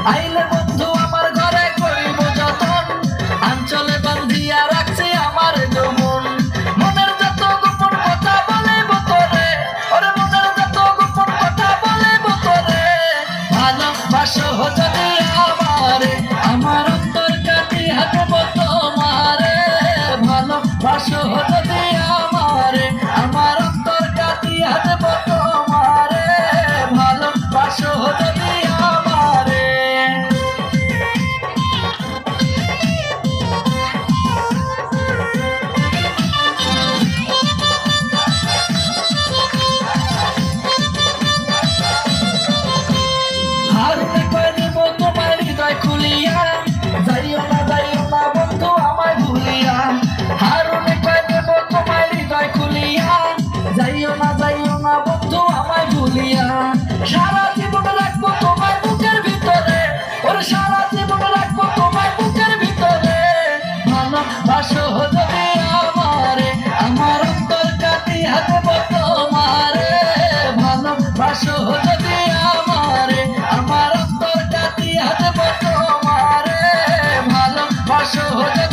আইলে বন্ধু আমার ঘরে করিব যতন, আঞ্চলে বান্ধিয়া রাখছি আমার যৌবন। মনের যত গোপন কথা বলিব তোরে, ওরে মনের যত গোপন কথা বলিব তোরে। ভালোবাসো যদি আমারে, আমার অন্তর কাটি হাঁটব তোমারে। ভালোবাসো যদি আমারে, আমার অন্তর কাটি হাঁটব তোমারে। ভালোবাসো যদি আমারে। হারুনে কয়ে দিব তোমার হৃদয় খুলিয়া, যাইও না বন্ধু আমায় ভুলিয়া। হারুনে কয়ে দেব তোমার হৃদয় খুলিয়া, যাইও না বন্ধু আমায় ভুলিয়া। সারা জীবন রাখবো তোমার বুকের ভিতরে, ওরে সারা জীবন রাখবো তোমার বুকের ভিতরে। ভালোবাসো যদি আমারে, আমার অন্তর কাটি হাঁটব তোমারে। ভালোবাসো যদি আমারে, আমার অন্তর কাটি হাঁটব তোমারে। ভালোবাসো যদি